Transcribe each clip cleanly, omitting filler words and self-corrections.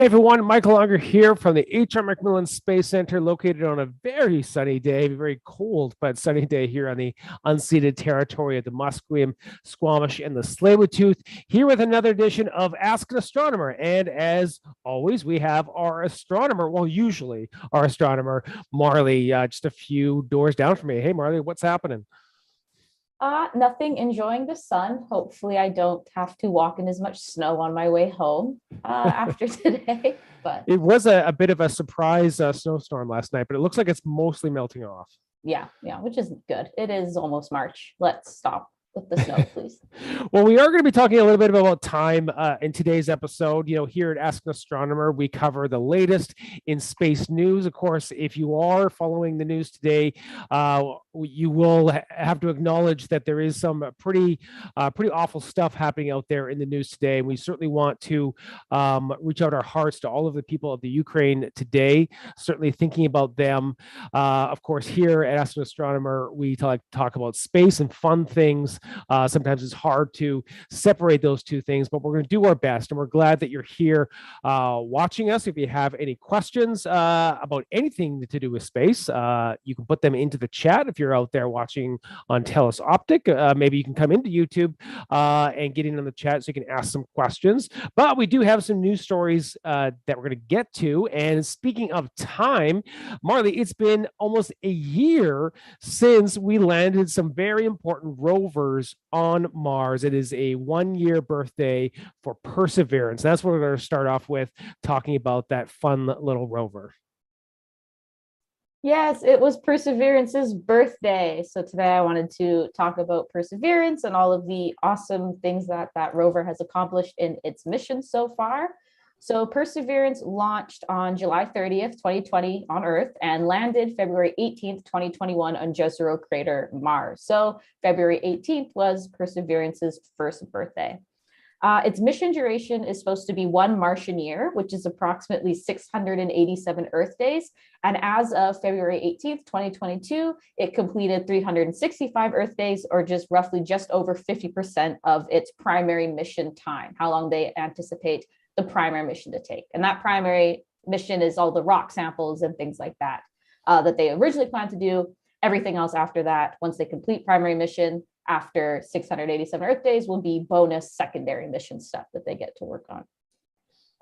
Hey everyone, Michael Unger here from the MacMillan Space Centre, located on a very sunny day, very cold but sunny day here on the unceded territory of the Musqueam, Squamish, and the Tsleil-Waututh, here with another edition of Ask an Astronomer. And as always, we have our astronomer, well, usually our astronomer, Marley, just a few doors down from me. Hey, Marley, what's happening? Nothing, enjoying the sun. Hopefully, I don't have to walk in as much snow on my way home after today. But It was a bit of a surprise snowstorm last night, but it looks like it's mostly melting off. yeah, which is good. It is almost March. Let's stop with the snow, please. Well, we are going to be talking a little bit about time in today's episode. You know, here at Ask an Astronomer, we cover the latest in space news. Of course, if you are following the news today, you will have to acknowledge that there is some pretty awful stuff happening out there in the news today. And we certainly want to reach out our hearts to all of the people of the Ukraine today, certainly thinking about them. Of course, here at Ask an Astronomer, we talk about space and fun things. Sometimes it's hard to separate those two things, but we're going to do our best. And we're glad that you're here watching us. If you have any questions about anything to do with space, you can put them into the chat. If you're out there watching on Telus Optic, maybe you can come into YouTube and get in on the chat so you can ask some questions. But we do have some news stories that we're going to get to. And speaking of time, Marley, it's been almost a year since we landed some very important rovers on Mars. It is a 1-year birthday for Perseverance. That's what we're going to start off with, talking about that fun little rover. Yes, it was Perseverance's birthday. So today I wanted to talk about Perseverance and all of the awesome things that that rover has accomplished in its mission so far. So Perseverance launched on July 30th, 2020 on Earth and landed February 18th, 2021 on Jezero Crater, Mars. So February 18th was Perseverance's first birthday. Its mission duration is supposed to be 1 Martian year, which is approximately 687 Earth days. And as of February 18th, 2022, it completed 365 Earth days, or just over 50% of its primary mission time, how long they anticipate the primary mission to take. And that primary mission is all the rock samples and things like that that they originally planned to do. Everything else after that, once they complete primary mission, after 687 Earth days, will be bonus secondary mission stuff that they get to work on.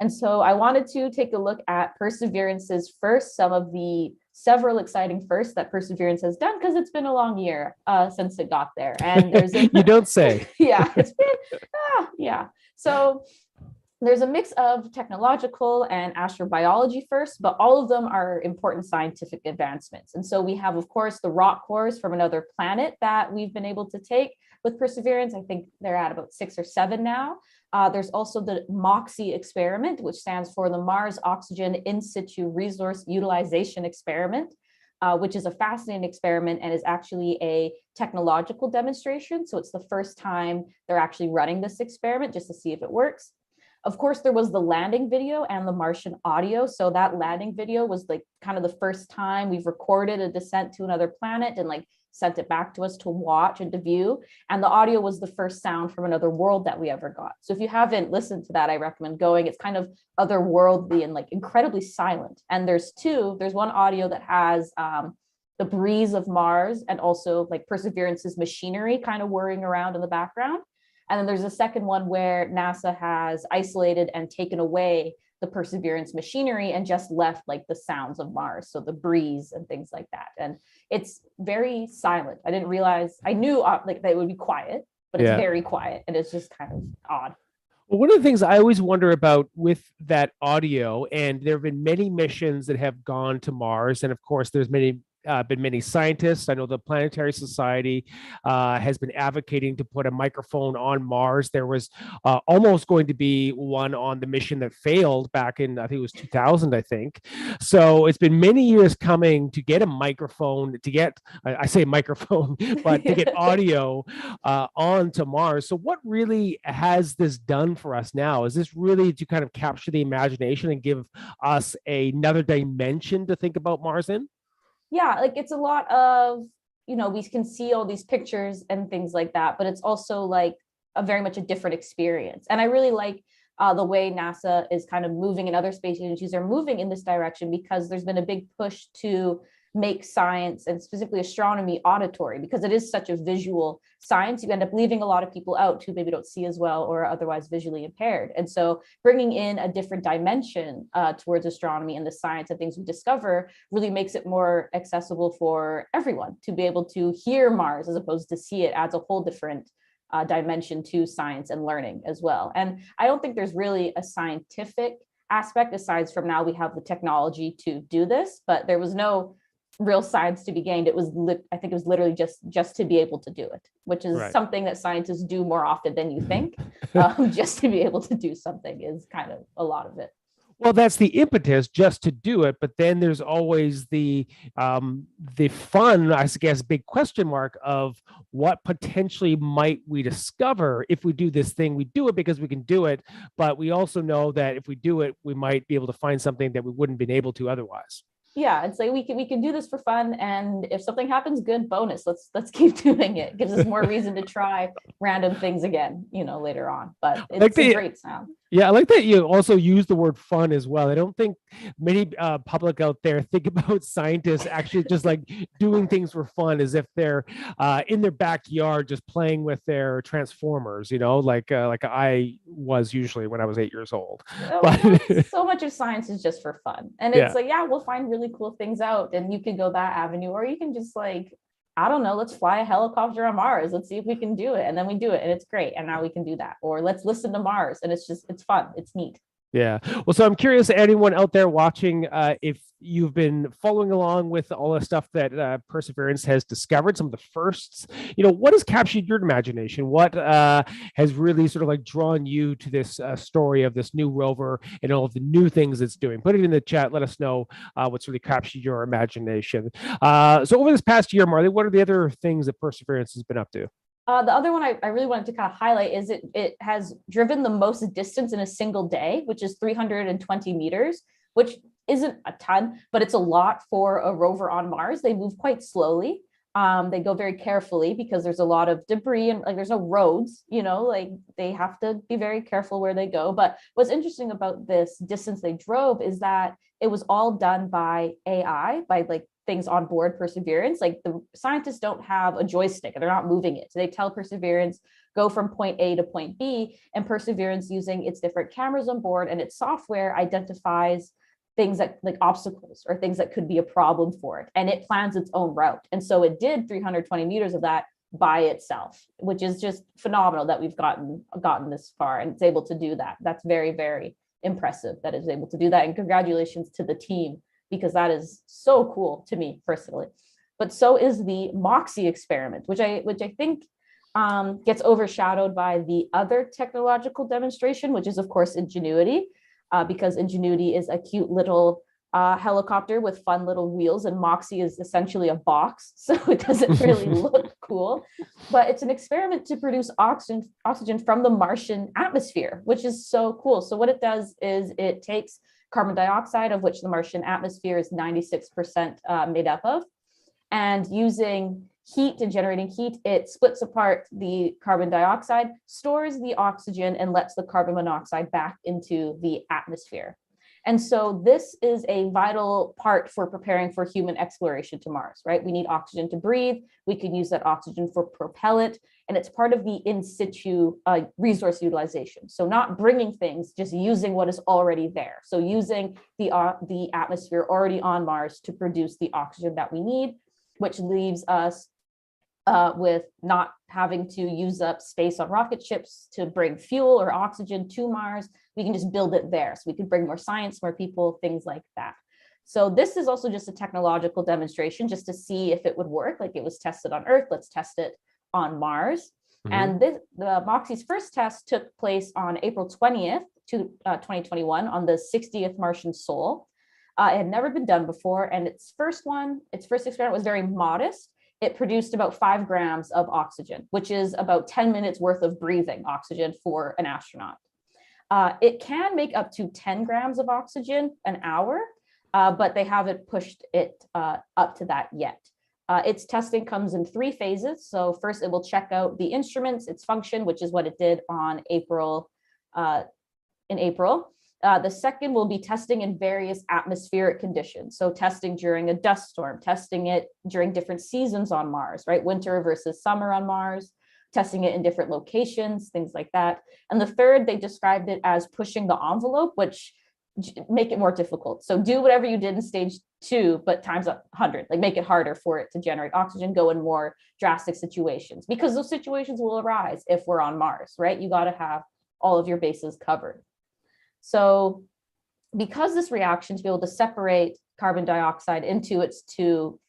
And so I wanted to take a look at Perseverance's first, some of the several exciting firsts that Perseverance has done, because it's been a long year since it got there. And there's you don't say. Yeah, it's been, yeah. So there's a mix of technological and astrobiology first, but all of them are important scientific advancements. And so we have, of course, the rock cores from another planet that we've been able to take with Perseverance. I think they're at about 6 or 7 now. There's also the Moxie experiment, which stands for the Mars Oxygen In Situ Resource Utilization Experiment, which is a fascinating experiment and is actually a technological demonstration. So it's the first time they're actually running this experiment just to see if it works. Of course, there was the landing video and the Martian audio. So that landing video was like kind of the first time we've recorded a descent to another planet and like sent it back to us to watch and to view. And the audio was the first sound from another world that we ever got. So if you haven't listened to that, I recommend going. It's kind of otherworldly and like incredibly silent. And there's one audio that has the breeze of Mars and also like Perseverance's machinery kind of whirring around in the background. And then there's a second one where NASA has isolated and taken away the Perseverance machinery and just left like the sounds of Mars, so the breeze and things like that. And it's very silent. I didn't realize, I knew like that it would be quiet, but it's very quiet and it's just kind of odd. Well, one of the things I always wonder about with that audio, and there have been many missions that have gone to Mars, and of course, there's been many scientists. I know the Planetary Society has been advocating to put a microphone on Mars. There was almost going to be one on the mission that failed back in, I think it was 2000, I think. So it's been many years coming to get a microphone, to get, I say microphone, but to get audio onto Mars. So what really has this done for us now? Is this really to kind of capture the imagination and give us another dimension to think about Mars in? Yeah, like it's a lot of, we can see all these pictures and things like that, but it's also like a very much a different experience. And I really like the way NASA is kind of moving and other space agencies are moving in this direction, because there's been a big push to make science, and specifically astronomy, auditory, because it is such a visual science. You end up leaving a lot of people out who maybe don't see as well or are otherwise visually impaired. And so bringing in a different dimension towards astronomy and the science and things we discover really makes it more accessible for everyone to be able to hear Mars as opposed to see it, adds a whole different dimension to science and learning as well. And I don't think there's really a scientific aspect aside from now we have the technology to do this, but there was no real science to be gained. It was I think it was literally just to be able to do it, which is something that scientists do more often than you think. Just to be able to do something is kind of a lot of it. Well, that's the impetus, just to do it, but then there's always the fun, I guess, big question mark of what potentially might we discover if we do this thing. We do it because we can do it, but we also know that if we do it, we might be able to find something that we wouldn't have been able to otherwise. Yeah, it's like we can do this for fun, and if something happens, good, bonus. Let's keep doing it. Gives us more reason to try random things again, later on. But it's like a great sound. Yeah, I like that you also use the word fun as well. I don't think many public out there think about scientists actually just like doing things for fun, as if they're in their backyard just playing with their transformers, like I was usually when I was 8 years old. But so much of science is just for fun. And it's like, yeah, we'll find really cool things out, and you can go that avenue, or you can just like, I don't know, let's fly a helicopter on Mars. Let's see if we can do it. And then we do it and it's great. And now we can do that. Or let's listen to Mars. And it's fun. It's neat. Yeah. Well, so I'm curious, anyone out there watching, if you've been following along with all the stuff that Perseverance has discovered, some of the firsts, what has captured your imagination? What has really sort of like drawn you to this story of this new rover and all of the new things it's doing? Put it in the chat. Let us know what's really captured your imagination. So over this past year, Marley, what are the other things that Perseverance has been up to? The other one I really wanted to kind of highlight is it has driven the most distance in a single day, which is 320 meters, which isn't a ton, but it's a lot for a rover on Mars. They move quite slowly. They go very carefully because there's a lot of debris and like there's no roads, like they have to be very careful where they go. But what's interesting about this distance they drove is that it was all done by AI, by like things on board Perseverance. Like the scientists don't have a joystick and they're not moving it. So they tell Perseverance, go from point A to point B, and Perseverance, using its different cameras on board and its software, identifies things that like obstacles or things that could be a problem for it. And it plans its own route. And so it did 320 meters of that by itself, which is just phenomenal that we've gotten this far and it's able to do that. That's very, very impressive that it's able to do that. And congratulations to the team, because that is so cool to me personally. But so is the Moxie experiment, which I think gets overshadowed by the other technological demonstration, which is of course Ingenuity, because Ingenuity is a cute little helicopter with fun little wheels, and Moxie is essentially a box, so it doesn't really look cool. But it's an experiment to produce oxygen from the Martian atmosphere, which is so cool. So what it does is it takes carbon dioxide, of which the Martian atmosphere is 96% made up of, and using heat and generating heat, it splits apart the carbon dioxide, stores the oxygen, and lets the carbon monoxide back into the atmosphere. And so this is a vital part for preparing for human exploration to Mars, right? We need oxygen to breathe. We can use that oxygen for propellant, and it's part of the in situ resource utilization. So not bringing things, just using what is already there. So using the atmosphere already on Mars to produce the oxygen that we need, which leaves us with not having to use up space on rocket ships to bring fuel or oxygen to Mars. We can just build it there. So we can bring more science, more people, things like that. So this is also just a technological demonstration just to see if it would work. Like it was tested on Earth, let's test it on Mars. Mm-hmm. And the Moxie's first test took place on April 20th, 2021 on the 60th Martian Sol. It had never been done before. And its first experiment was very modest. It produced about 5 grams of oxygen, which is about 10 minutes worth of breathing oxygen for an astronaut. It can make up to 10 grams of oxygen an hour, but they haven't pushed it up to that yet. Its testing comes in 3 phases. So first it will check out the instruments, its function, which is what it did on April in April. The second will be testing in various atmospheric conditions. So testing during a dust storm, testing it during different seasons on Mars, right? Winter versus summer on Mars, testing it in different locations, things like that. And the third, they described it as pushing the envelope, which make it more difficult. So do whatever you did in stage 2, but times 100, like make it harder for it to generate oxygen, go in more drastic situations, because those situations will arise if we're on Mars, right? You got to have all of your bases covered. So because this reaction, to be able to separate carbon dioxide into its two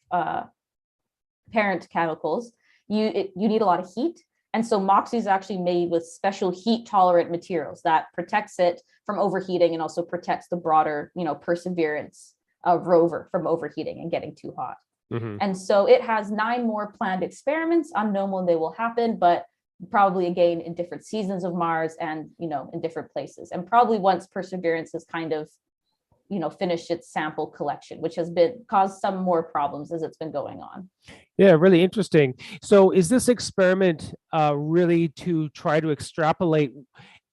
parent chemicals, you need a lot of heat. And so Moxie is actually made with special heat tolerant materials that protects it from overheating and also protects the broader, Perseverance rover from overheating and getting too hot. Mm-hmm. And so it has 9 more planned experiments, unknown when they will happen, but probably again in different seasons of Mars and, in different places. And probably once Perseverance has kind of, finished its sample collection, which has caused some more problems as it's been going on. Yeah, really interesting. So is this experiment really to try to extrapolate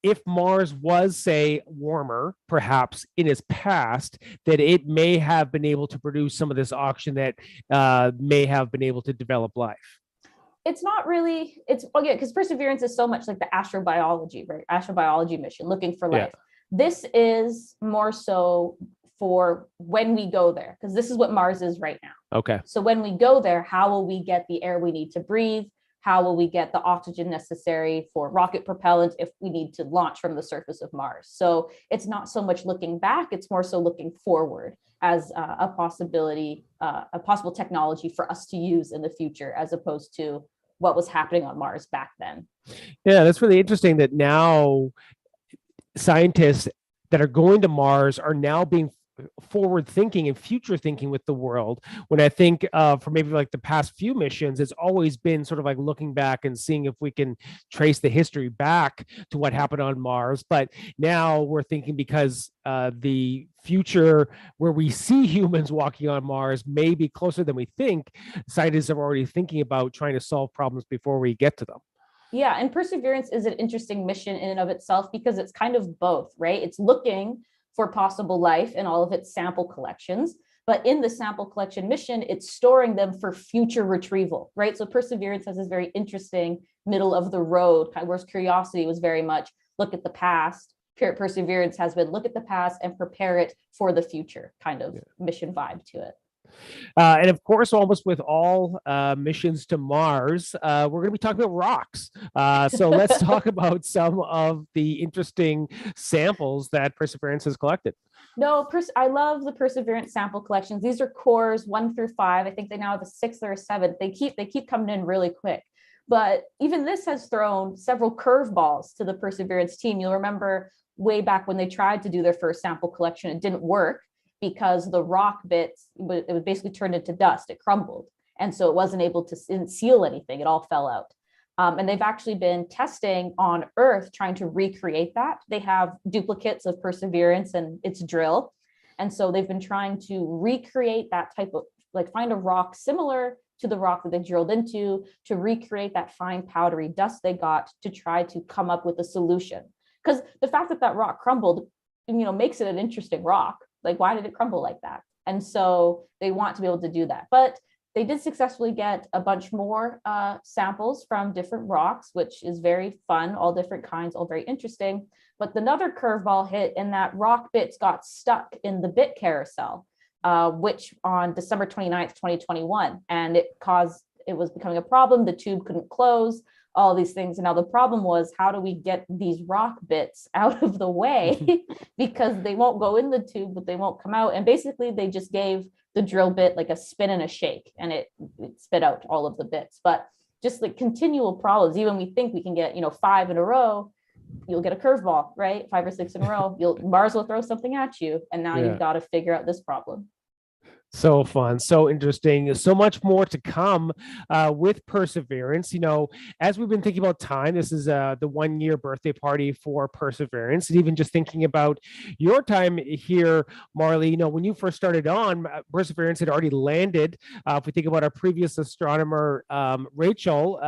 if Mars was, say, warmer, perhaps in its past, that it may have been able to produce some of this oxygen that may have been able to develop life? It's not really, because Perseverance is so much like the astrobiology, right? Astrobiology mission looking for life. Yeah. This is more so for when we go there, because this is what Mars is right now. Okay. So when we go there, how will we get the air we need to breathe? How will we get the oxygen necessary for rocket propellant if we need to launch from the surface of Mars? So it's not so much looking back, it's more so looking forward as a possibility, a possible technology for us to use in the future, as opposed to what was happening on Mars back then. Yeah, that's really interesting that now scientists that are going to Mars are now being forward thinking and future thinking with the world, when I think for maybe like the past few missions, it's always been sort of like looking back and seeing if we can trace the history back to what happened on Mars. But now we're thinking, because the future where we see humans walking on Mars may be closer than we think, scientists are already thinking about trying to solve problems before we get to them. Yeah, and Perseverance is an interesting mission in and of itself, because it's kind of both, right? It's looking for possible life in all of its sample collections, but in the sample collection mission, it's storing them for future retrieval, right? So Perseverance has this very interesting middle of the road, whereas Curiosity was very much look at the past. Perseverance has been look at the past and prepare it for the future kind of mission vibe to it. And of course, almost with all missions to Mars, we're going to be talking about rocks. So let's talk about some of the interesting samples that Perseverance has collected. No, I love the Perseverance sample collections. These are cores 1 through 5. I think they now have a 6th or a 7th. They keep coming in really quick. But even this has thrown several curveballs to the Perseverance team. You'll remember way back when they tried to do their first sample collection, it didn't work, because the rock bits, it was basically turned into dust. It crumbled. And so it wasn't able to seal anything. It all fell out. And they've actually been testing on Earth, trying to recreate that. They have duplicates of Perseverance and its drill. And so they've been trying to recreate that type of, find a rock similar to the rock that they drilled into, to recreate that fine powdery dust they got, to try to come up with a solution. Because the fact that rock crumbled, makes it an interesting rock. Why did it crumble like that? And so they want to be able to do that. But they did successfully get a bunch more samples from different rocks, which is very fun, all different kinds, all very interesting. But another curveball hit in that rock bits got stuck in the bit carousel, which on December 29th, 2021, and it was becoming a problem. The tube couldn't close, all these things. And now the problem was, how do we get these rock bits out of the way? Because they won't go in the tube, but they won't come out. And basically they just gave the drill bit a spin and a shake, and it spit out all of the bits. But just continual problems. Even we think we can get 5 in a row, you'll get a curveball, right? 5 or 6 in a row, Mars will throw something at you, and now you've got to figure out this problem. So fun, so interesting, so much more to come with Perseverance. As we've been thinking about time, this is the 1 year birthday party for Perseverance. And even just thinking about your time here, Marley, when you first started on, Perseverance had already landed. If we think about our previous astronomer, Rachel,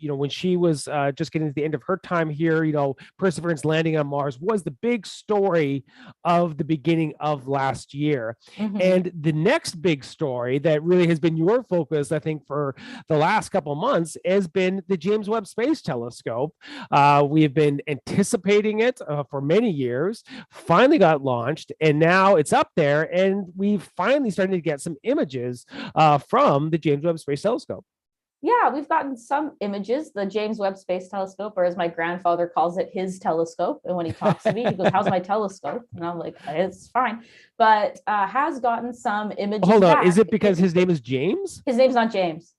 when she was just getting to the end of her time here, Perseverance landing on Mars was the big story of the beginning of last year. Mhm. And the next big story that really has been your focus, I think, for the last couple of months has been the James Webb Space Telescope. We have been anticipating it for many years, finally got launched, and now it's up there, and we've finally started to get some images from the James Webb Space Telescope. Yeah, we've gotten some images. The James Webb Space Telescope, or as my grandfather calls it, his telescope. And when he talks to me, he goes, "How's my telescope?" And I'm like, "It's fine," but has gotten some images. Hold on, back. is it because his name is James? His name's not James.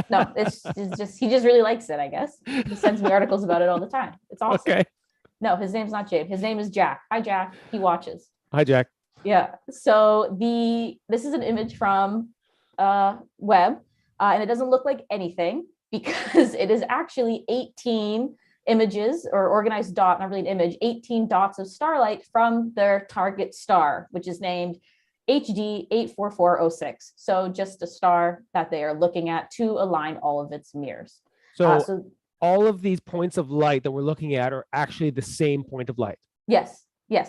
No, it's just he just really likes it, I guess. He sends me articles about it all the time. It's awesome. Okay. No, his name's not James. His name is Jack. Hi, Jack. He watches. Hi, Jack. Yeah. So this is an image from Webb. And it doesn't look like anything because it is actually 18 images or organized dot, not really an image, 18 dots of starlight from their target star, which is named HD 84406. So just a star that they are looking at to align all of its mirrors. So all of these points of light that we're looking at are actually the same point of light. Yes,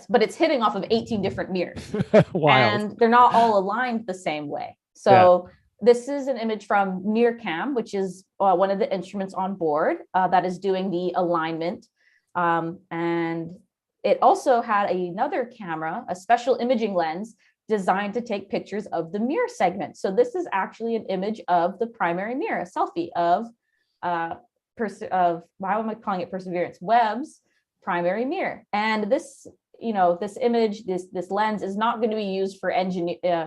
but it's hitting off of 18 different mirrors. Wild. And they're not all aligned the same way. So this is an image from NIRCam, which is one of the instruments on board that is doing the alignment. And it also had another camera, a special imaging lens designed to take pictures of the mirror segment. So this is actually an image of the primary mirror, a selfie of why am I calling it Perseverance? Webb's primary mirror. And this this image, this lens is not going to be used for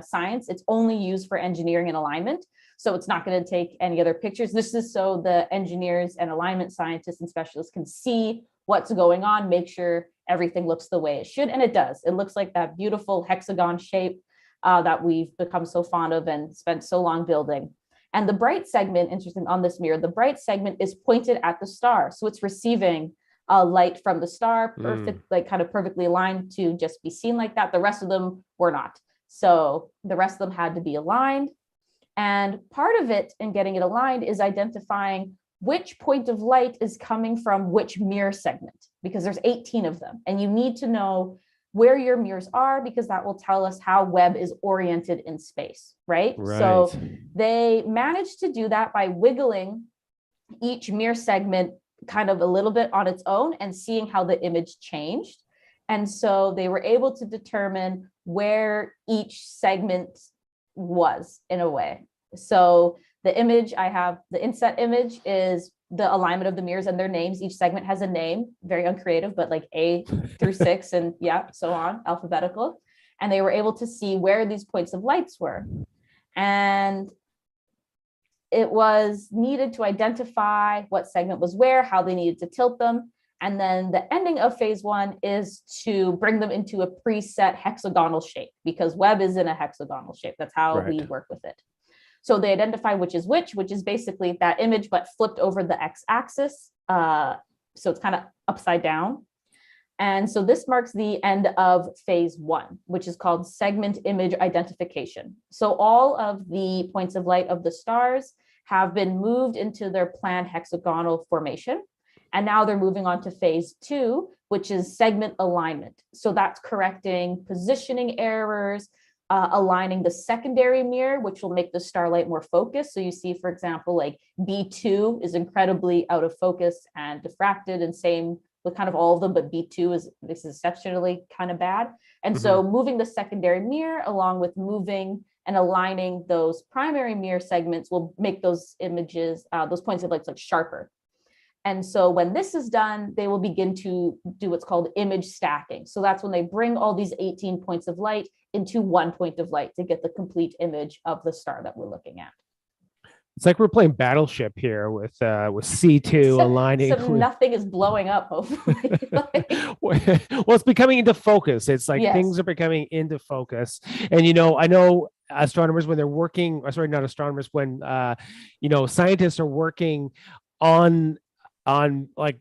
science. It's only used for engineering and alignment. So it's not going to take any other pictures. This is so the engineers and alignment scientists and specialists can see what's going on, make sure everything looks the way it should. And it does. It looks like that beautiful hexagon shape that we've become so fond of and spent so long building. And the bright segment, interesting on this mirror, the bright segment is pointed at the star. So it's receiving light from the star, kind of perfectly aligned to just be seen like that. The rest of them were not. So the rest of them had to be aligned. And part of it in getting it aligned is identifying which point of light is coming from which mirror segment, because there's 18 of them. And you need to know where your mirrors are, because that will tell us how Webb is oriented in space, right? So they managed to do that by wiggling each mirror segment kind of a little bit on its own and seeing how the image changed. And so they were able to determine where each segment was in a way. So the image I have, the inset image, is the alignment of the mirrors and their names. Each segment has a name, very uncreative, but like A through 6 and so on, alphabetical. And they were able to see where these points of lights were. And it was needed to identify what segment was where, how they needed to tilt them. And then the ending of phase 1 is to bring them into a preset hexagonal shape, because Webb is in a hexagonal shape. That's how we work with it. So they identify which is basically that image, but flipped over the x-axis. So it's kind of upside down. And so this marks the end of phase 1, which is called segment image identification. So all of the points of light of the stars have been moved into their planned hexagonal formation. And now they're moving on to phase 2, which is segment alignment. So that's correcting positioning errors, aligning the secondary mirror, which will make the starlight more focused. So you see, for example, like B2 is incredibly out of focus and diffracted, and same with kind of all of them, but B2 is exceptionally kind of bad. And so moving the secondary mirror along with moving and aligning those primary mirror segments will make those images, those points of light, like sharper. And so when this is done, they will begin to do what's called image stacking. So that's when they bring all these 18 points of light into one point of light to get the complete image of the star that we're looking at. It's like we're playing Battleship here with C2 aligning. So nothing is blowing up, hopefully. Well, it's becoming into focus. It's like Yes. things are becoming into focus. And I know astronomers when they're working, sorry, not astronomers, when scientists are working on like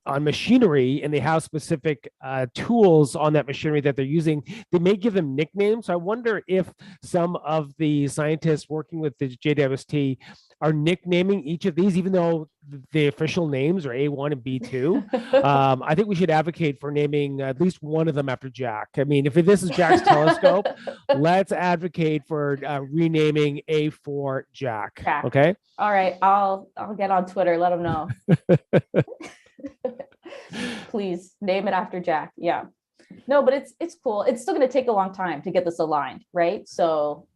on machinery and they have specific tools on that machinery that they're using, they may give them nicknames. So I wonder if some of the scientists working with the JWST are nicknaming each of these, even though the official names are A1 and B2. I think we should advocate for naming at least one of them after Jack. I mean, if this is Jack's telescope, let's advocate for renaming A4 Jack. Okay. All right. I'll get on Twitter. Let them know. Please name it after Jack. Yeah. No, but it's cool. It's still going to take a long time to get this aligned, right? So,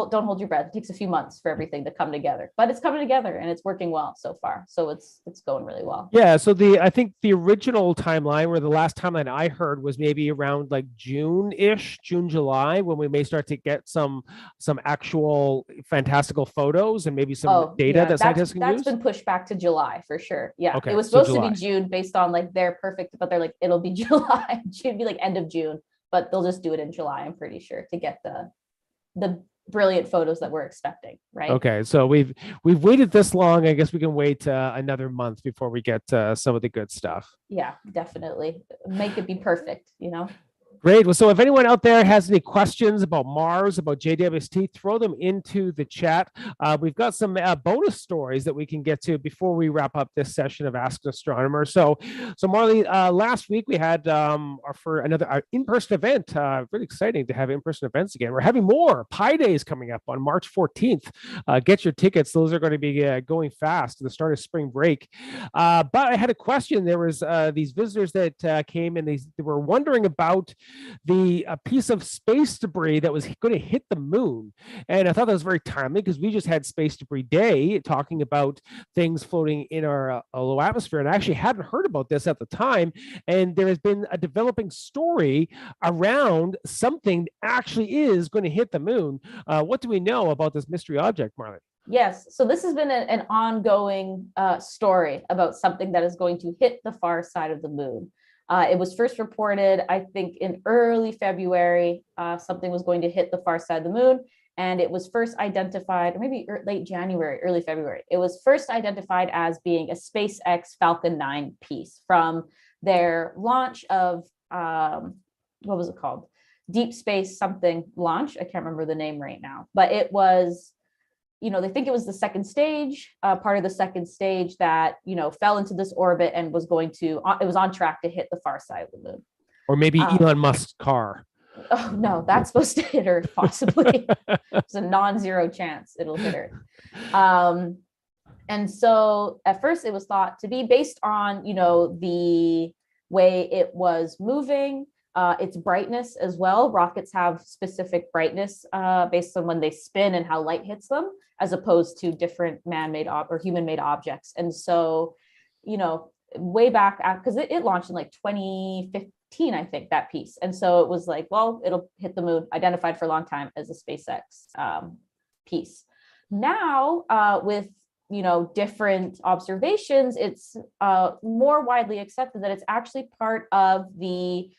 don't hold your breath. It takes a few months for everything to come together, but it's coming together and it's working well so far. So it's going really well. Yeah. So I think the original timeline, or the last timeline I heard, was maybe around like June-ish, June, July, when we may start to get some actual fantastical photos and maybe some data that scientists can use. That's been pushed back to July for sure. Yeah. Okay, it was supposed to be June based on like their perfect, but they're like, it'll be July. June be like end of June, but they'll just do it in July, I'm pretty sure, to get the brilliant photos that we're expecting, right? Okay, so we've waited this long. I guess we can wait another month before we get some of the good stuff. Yeah, definitely. Make it be perfect, Great. Well, so if anyone out there has any questions about Mars, about JWST, throw them into the chat. We've got some bonus stories that we can get to before we wrap up this session of Ask an Astronomer. So Marley, last week we had for another in-person event. Really exciting to have in-person events again. We're having more Pi Days coming up on March 14th. Get your tickets; those are going to be going fast to the start of spring break. But I had a question. There was these visitors that came and they were wondering about the piece of space debris that was going to hit the moon. And I thought that was very timely because we just had Space Debris Day talking about things floating in our low atmosphere. And I actually hadn't heard about this at the time. And there has been a developing story around something actually is going to hit the moon. What do we know about this mystery object, Marley? Yes. So this has been an ongoing story about something that is going to hit the far side of the moon. It was first reported, I think, in early February, something was going to hit the far side of the moon. And it was first identified, or maybe late January, early February. It was first identified as being a SpaceX Falcon 9 piece from their launch of, what was it called? Deep Space something launch. I can't remember the name right now, but it was, they think it was the second stage, part of the second stage that, fell into this orbit and was it was on track to hit the far side of the moon. Or maybe Elon Musk's car. Oh, no, that's supposed to hit Earth, possibly. It's a non-zero chance it'll hit Earth. And so at first it was thought to be based on, the way it was moving, its brightness as well. Rockets have specific brightness based on when they spin and how light hits them, as opposed to different man-made or human-made objects. And so, way back, because it launched in like 2015, I think, that piece. And so it was like, well, it'll hit the moon, identified for a long time as a SpaceX piece. Now, with different observations, it's more widely accepted that it's actually part of the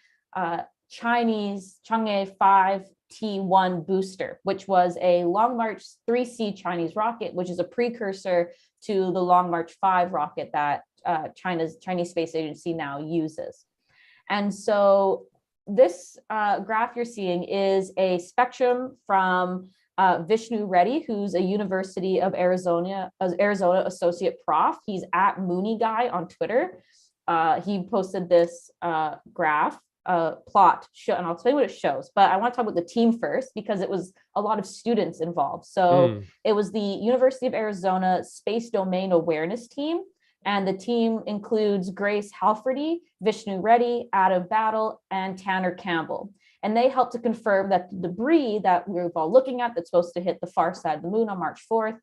Chinese Chang'e 5T1 booster, which was a Long March 3C Chinese rocket, which is a precursor to the Long March 5 rocket that Chinese Space Agency now uses. And so this graph you're seeing is a spectrum from Vishnu Reddy, who's a University of Arizona associate prof. He's at Mooney Guy on Twitter. He posted this graph plot, and I'll explain what it shows, but I want to talk about the team first because it was a lot of students involved. So it was the University of Arizona Space Domain Awareness Team, and the team includes Grace Halferty, Vishnu Reddy, Adam Battle, and Tanner Campbell. And they helped to confirm that the debris that we're all looking at that's supposed to hit the far side of the moon on March 4th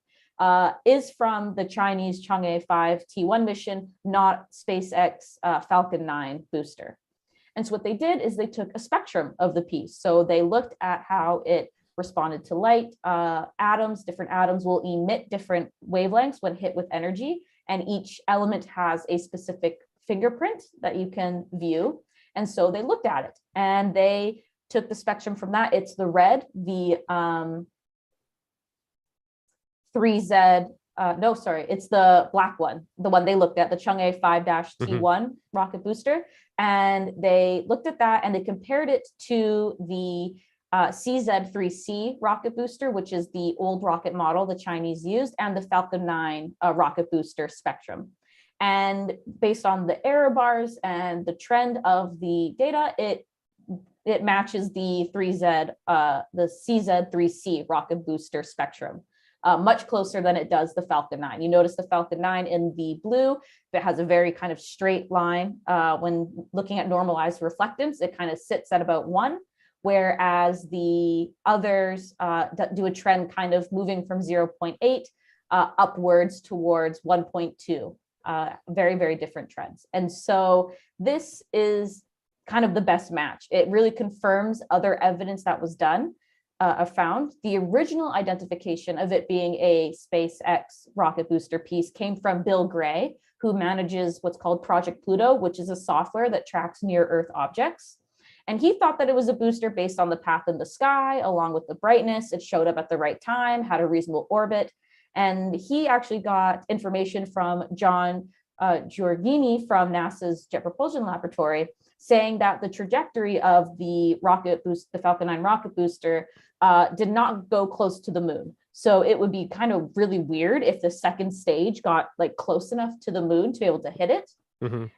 is from the Chinese Chang'e 5 T1 mission, not SpaceX Falcon 9 booster. And so what they did is they took a spectrum of the piece. So they looked at how it responded to light. Different atoms will emit different wavelengths when hit with energy, and each element has a specific fingerprint that you can view. And so they looked at it and they took the spectrum from that. It's the red, the 3Z, it's the black one, the one they looked at, the Chang'e 5-T1 rocket booster. And they looked at that and they compared it to the CZ-3C rocket booster, which is the old rocket model the Chinese used, and the Falcon 9 rocket booster spectrum. And based on the error bars and the trend of the data, it matches the CZ-3C rocket booster spectrum much closer than it does the Falcon 9. You notice the Falcon 9 in the blue, that has a very kind of straight line. When looking at normalized reflectance, it kind of sits at about 1, whereas the others do a trend kind of moving from 0.8 upwards towards 1.2. Very, very different trends. And so this is kind of the best match. It really confirms other evidence that was done, found. The original identification of it being a SpaceX rocket booster piece came from Bill Gray, who manages what's called Project Pluto, which is a software that tracks near Earth objects. And he thought that it was a booster based on the path in the sky, along with the brightness. It showed up at the right time, had a reasonable orbit. And he actually got information from John Giorgini from NASA's Jet Propulsion Laboratory, saying that the trajectory of the Falcon 9 rocket booster did not go close to the moon. So it would be kind of really weird if the second stage got like close enough to the moon to be able to hit it.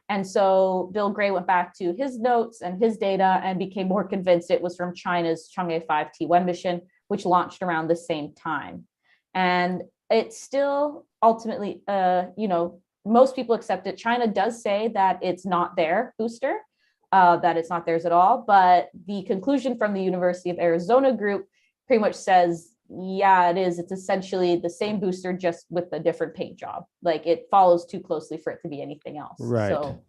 And so Bill Gray went back to his notes and his data and became more convinced it was from China's Chang'e 5T1 mission, which launched around the same time. And it's still ultimately, most people accept it. China does say that it's not their booster, that it's not theirs at all. But the conclusion from the University of Arizona group pretty much says, yeah, it is. It's essentially the same booster, just with a different paint job. Like it follows too closely for it to be anything else. Right. So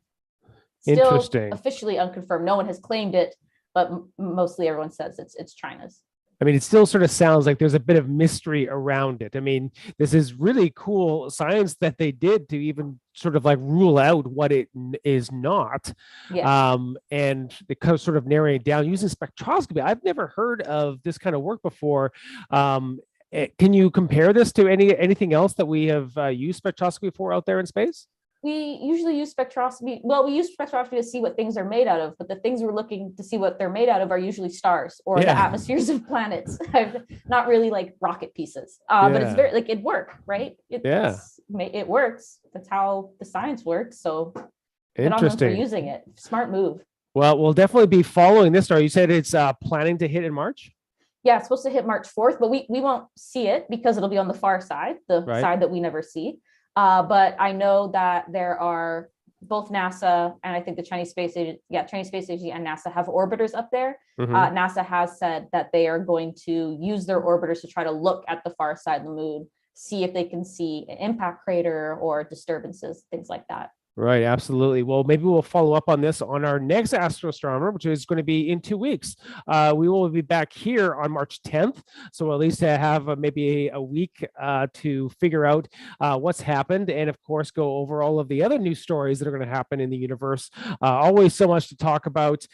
still interesting. Officially unconfirmed. No one has claimed it, but mostly everyone says it's China's. I mean, it still sort of sounds like there's a bit of mystery around it. I mean, this is really cool science that they did to even sort of like rule out what it is not. Yeah. And they kind of sort of narrowing it down using spectroscopy. I've never heard of this kind of work before. Can you compare this to anything else that we have used spectroscopy for out there in space? We usually use spectroscopy. Well, we use spectroscopy to see what things are made out of, but the things we're looking to see what they're made out of are usually stars or the atmospheres of planets. Not really like rocket pieces, but it's very like it works, right? It works. That's how the science works. So good on them for using it. Smart move. Well, we'll definitely be following this story. You said it's planning to hit in March? Yeah, it's supposed to hit March 4th, but we won't see it because it'll be on the far side, the side that we never see. But I know that there are both NASA and I think the Chinese Space Agency, Chinese Space Agency and NASA have orbiters up there. NASA has said that they are going to use their orbiters to try to look at the far side of the moon, see if they can see an impact crater or disturbances, things like that. Right, absolutely. Well, maybe we'll follow up on this on our next Astronomer, which is going to be in 2 weeks. We will be back here on March 10th, so at least to have maybe a week to figure out what's happened, and of course go over all of the other news stories that are going to happen in the universe. Always so much to talk about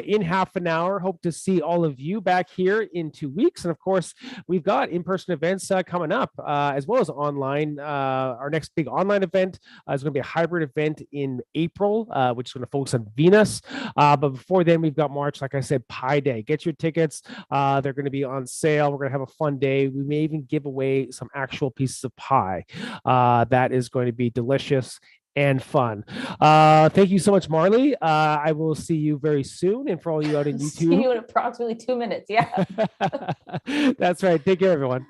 in half an hour. Hope to see all of you back here in 2 weeks, and of course we've got in-person events coming up as well as online. Our next big online event is going to be a hybrid event in April, which is going to focus on Venus. But before then, we've got March, like I said, Pi Day. Get your tickets. They're going to be on sale. We're going to have a fun day. We may even give away some actual pieces of pie. That is going to be delicious and fun. Thank you so much, Marley. I will see you very soon. And for all you out in YouTube, see you in approximately 2 minutes. Yeah. That's right. Take care, everyone.